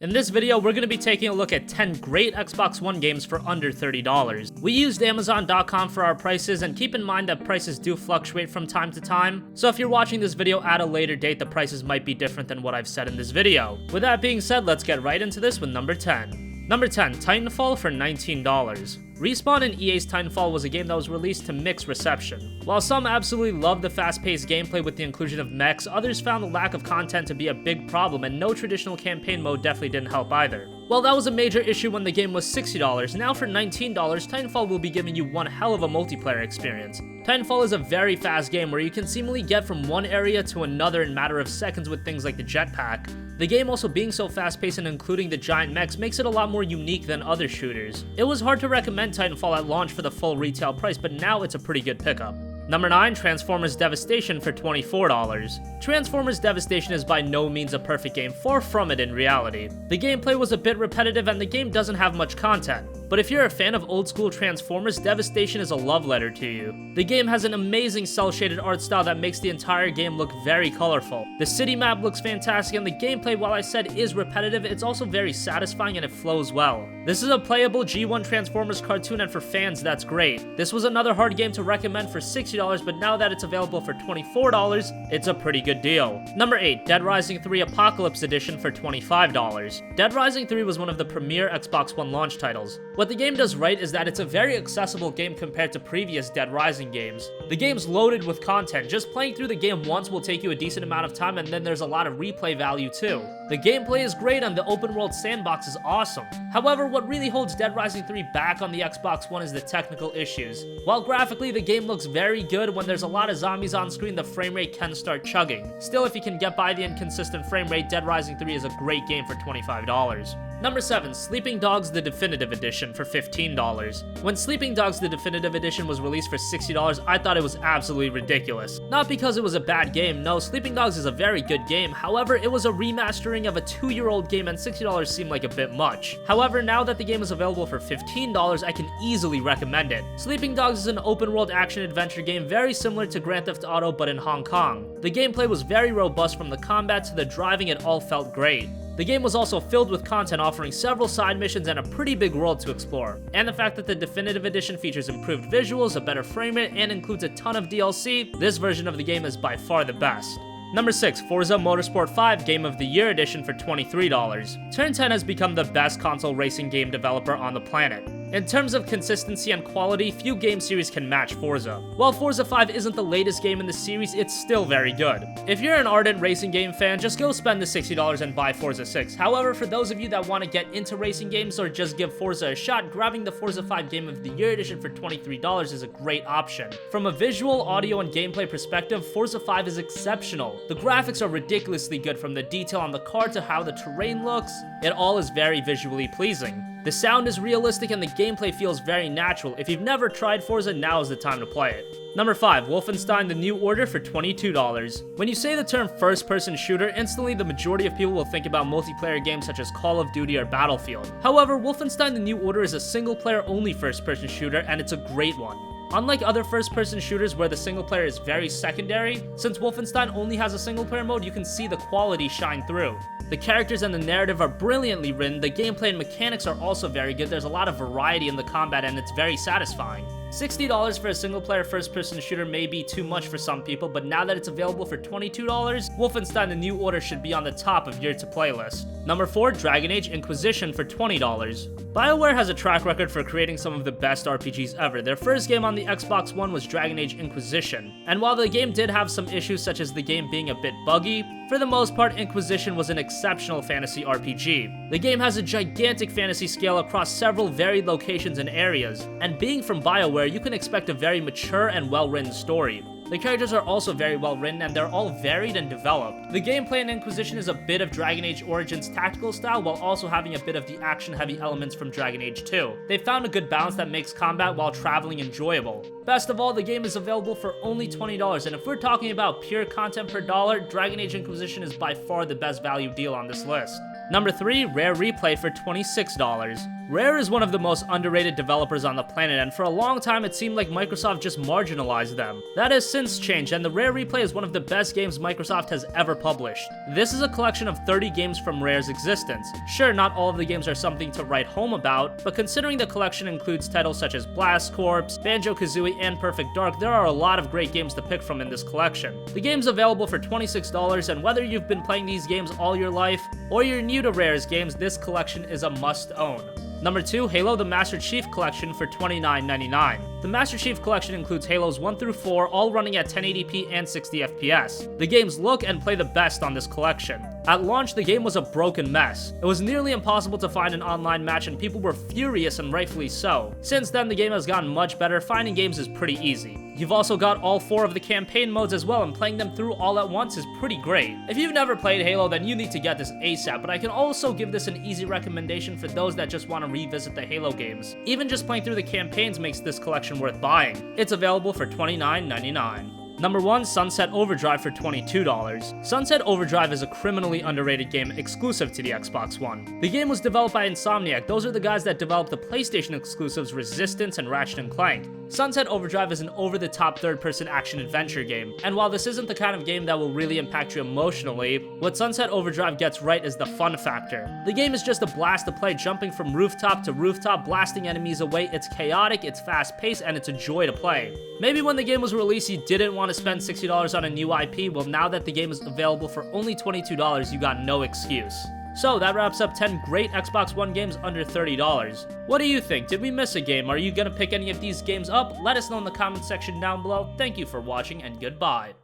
In this video, we're going to be taking a look at 10 great Xbox One games for under $30. We used Amazon.com for our prices, and keep in mind that prices do fluctuate from time to time, so if you're watching this video at a later date, the prices might be different than what I've said in this video. With that being said, let's get right into this with number 10. Number 10, Titanfall for $19. Respawn and EA's Titanfall was a game that was released to mixed reception. While some absolutely loved the fast-paced gameplay with the inclusion of mechs, others found the lack of content to be a big problem, and no traditional campaign mode definitely didn't help either. Well, that was a major issue when the game was $60, now for $19, Titanfall will be giving you one hell of a multiplayer experience. Titanfall is a very fast game where you can seemingly get from one area to another in a matter of seconds with things like the jetpack. The game also being so fast-paced and including the giant mechs makes it a lot more unique than other shooters. It was hard to recommend Titanfall at launch for the full retail price, but now it's a pretty good pickup. Number 9, Transformers Devastation for $24. Transformers Devastation is by no means a perfect game, far from it in reality. The gameplay was a bit repetitive and the game doesn't have much content. But if you're a fan of old school Transformers, Devastation is a love letter to you. The game has an amazing cel-shaded art style that makes the entire game look very colorful. The city map looks fantastic, and the gameplay, while I said is repetitive, it's also very satisfying and it flows well. This is a playable G1 Transformers cartoon, and for fans, that's great. This was another hard game to recommend for $60, but now that it's available for $24, it's a pretty good deal. Number 8, Dead Rising 3 Apocalypse Edition for $25. Dead Rising 3 was one of the premier Xbox One launch titles. What the game does right is that it's a very accessible game compared to previous Dead Rising games. The game's loaded with content. Just playing through the game once will take you a decent amount of time, and then there's a lot of replay value too. The gameplay is great and the open world sandbox is awesome. However, what really holds Dead Rising 3 back on the Xbox One is the technical issues. While graphically the game looks very good, when there's a lot of zombies on screen, the frame rate can start chugging. Still, if you can get by the inconsistent frame rate, Dead Rising 3 is a great game for $25. Number 7, Sleeping Dogs The Definitive Edition for $15. When Sleeping Dogs The Definitive Edition was released for $60, I thought it was absolutely ridiculous. Not because it was a bad game, no, Sleeping Dogs is a very good game, however, it was a remastering of a 2-year-old game and $60 seemed like a bit much. However, now that the game is available for $15, I can easily recommend it. Sleeping Dogs is an open-world action-adventure game very similar to Grand Theft Auto but in Hong Kong. The gameplay was very robust, from the combat to the driving, it all felt great. The game was also filled with content, offering several side missions and a pretty big world to explore. And the fact that the Definitive Edition features improved visuals, a better frame rate, and includes a ton of DLC, this version of the game is by far the best. Number 6, Forza Motorsport 5 Game of the Year Edition for $23. Turn 10 has become the best console racing game developer on the planet. In terms of consistency and quality, few game series can match Forza. While Forza 5 isn't the latest game in the series, it's still very good. If you're an ardent racing game fan, just go spend the $60 and buy Forza 6. However, for those of you that want to get into racing games or just give Forza a shot, grabbing the Forza 5 Game of the Year Edition for $23 is a great option. From a visual, audio, and gameplay perspective, Forza 5 is exceptional. The graphics are ridiculously good, from the detail on the car to how the terrain looks. It all is very visually pleasing. The sound is realistic and the gameplay feels very natural. If you've never tried Forza, now is the time to play it. Number 5, Wolfenstein the New Order for $22. When you say the term first-person shooter, instantly the majority of people will think about multiplayer games such as Call of Duty or Battlefield. However, Wolfenstein the New Order is a single-player only first-person shooter, and it's a great one. Unlike other first-person shooters where the single player is very secondary, since Wolfenstein only has a single-player mode, you can see the quality shine through. The characters and the narrative are brilliantly written, the gameplay and mechanics are also very good, there's a lot of variety in the combat and it's very satisfying. $60 for a single-player first-person shooter may be too much for some people, but now that it's available for $22, Wolfenstein the New Order should be on the top of your to-play list. Number 4, Dragon Age Inquisition for $20. BioWare has a track record for creating some of the best RPGs ever. Their first game on the Xbox One was Dragon Age Inquisition, and while the game did have some issues such as the game being a bit buggy, for the most part, Inquisition was an exceptional fantasy RPG. The game has a gigantic fantasy scale across several varied locations and areas, and being from BioWare, you can expect a very mature and well-written story. The characters are also very well written and they're all varied and developed. The gameplay in Inquisition is a bit of Dragon Age Origins tactical style while also having a bit of the action-heavy elements from Dragon Age 2. They found a good balance that makes combat while traveling enjoyable. Best of all, the game is available for only $20, and if we're talking about pure content per dollar, Dragon Age Inquisition is by far the best value deal on this list. Number 3, Rare Replay for $26. Rare is one of the most underrated developers on the planet, and for a long time it seemed like Microsoft just marginalized them. That has since changed, and the Rare Replay is one of the best games Microsoft has ever published. This is a collection of 30 games from Rare's existence. Sure, not all of the games are something to write home about, but considering the collection includes titles such as Blast Corps, Banjo-Kazooie, and Perfect Dark, there are a lot of great games to pick from in this collection. The game's available for $26, and whether you've been playing these games all your life, or you're new to Rare's games, this collection is a must-own. Number 2, Halo the Master Chief Collection for $29.99. The Master Chief Collection includes Halos 1 through 4, all running at 1080p and 60 FPS. The games look and play the best on this collection. At launch, the game was a broken mess. It was nearly impossible to find an online match, and people were furious, and rightfully so. Since then, the game has gotten much better. Finding games is pretty easy. You've also got all 4 of the campaign modes as well, and playing them through all at once is pretty great. If you've never played Halo, then you need to get this ASAP, but I can also give this an easy recommendation for those that just want to revisit the Halo games. Even just playing through the campaigns makes this collection worth buying. It's available for $29.99. Number 1, Sunset Overdrive for $22. Sunset Overdrive is a criminally underrated game exclusive to the Xbox One. The game was developed by Insomniac. Those are the guys that developed the PlayStation exclusives Resistance and Ratchet & Clank. Sunset Overdrive is an over-the-top third-person action-adventure game, and while this isn't the kind of game that will really impact you emotionally, what Sunset Overdrive gets right is the fun factor. The game is just a blast to play, jumping from rooftop to rooftop, blasting enemies away. It's chaotic, it's fast-paced, and it's a joy to play. Maybe when the game was released you didn't want to spend $60 on a new IP, well now that the game is available for only $22, you got no excuse. So that wraps up 10 great Xbox One games under $30. What do you think? Did we miss a game? Are you gonna pick any of these games up? Let us know in the comment section down below. Thank you for watching and goodbye.